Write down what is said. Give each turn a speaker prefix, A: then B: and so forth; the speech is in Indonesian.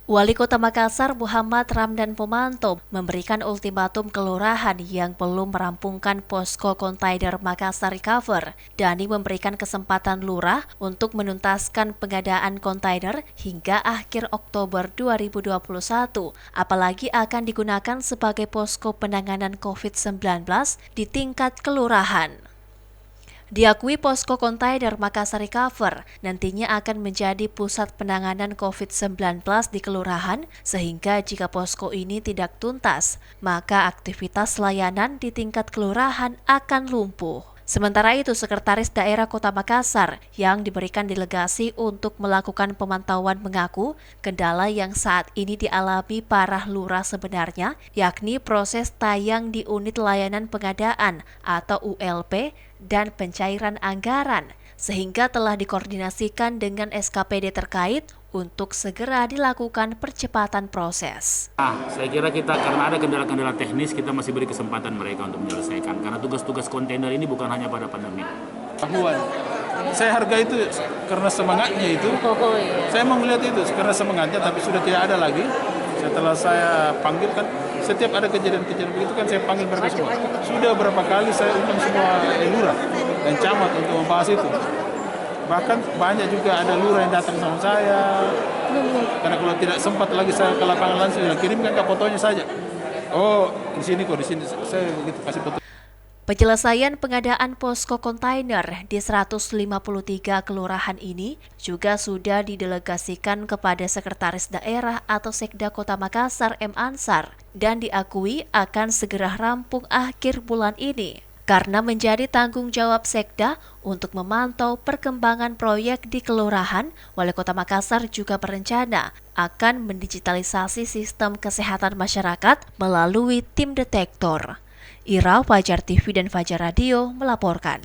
A: Wali Kota Makassar Muhammad Ramdan Pomanto memberikan ultimatum kelurahan yang belum merampungkan posko kontainer Makassar Recover. Dhani memberikan kesempatan lurah untuk menuntaskan pengadaan kontainer hingga akhir Oktober 2021, apalagi akan digunakan sebagai posko penanganan COVID-19 di tingkat kelurahan. Diakui posko kontainer Makassar Recover nantinya akan menjadi pusat penanganan COVID-19 di kelurahan, sehingga jika posko ini tidak tuntas, maka aktivitas layanan di tingkat kelurahan akan lumpuh. Sementara itu, Sekretaris Daerah Kota Makassar yang diberikan delegasi untuk melakukan pemantauan mengaku kendala yang saat ini dialami para lurah sebenarnya, yakni proses tayang di unit layanan pengadaan atau ULP dan pencairan anggaran, sehingga telah dikoordinasikan dengan SKPD terkait untuk segera dilakukan percepatan proses.
B: Saya kira kita karena ada kendala-kendala teknis, kita masih beri kesempatan mereka untuk menyelesaikan. Karena tugas-tugas kontainer ini bukan hanya pada pandemi.
C: Saya hargai itu karena semangatnya itu. Saya mau melihat itu karena semangatnya, tapi sudah tidak ada lagi. Setelah saya panggil kan, setiap ada kejadian-kejadian begitu kan saya panggil mereka semua. Sudah berapa kali saya undang semua lurah dan camat untuk membahas itu. Bahkan banyak juga ada lurah yang datang sama saya. Karena kalau tidak sempat lagi saya ke lapangan langsung, kirimkan ke fotonya saja. Oh, di sini kok, di sini saya begitu kasih foto.
A: Penyelesaian pengadaan posko kontainer di 153 kelurahan ini juga sudah didelegasikan kepada Sekretaris Daerah atau Sekda Kota Makassar M. Ansar dan diakui akan segera rampung akhir bulan ini. Karena menjadi tanggung jawab Sekda untuk memantau perkembangan proyek di kelurahan, Wali Kota Makassar juga berencana akan mendigitalisasi sistem kesehatan masyarakat melalui tim detektor. Ira, Fajar TV dan Fajar Radio melaporkan.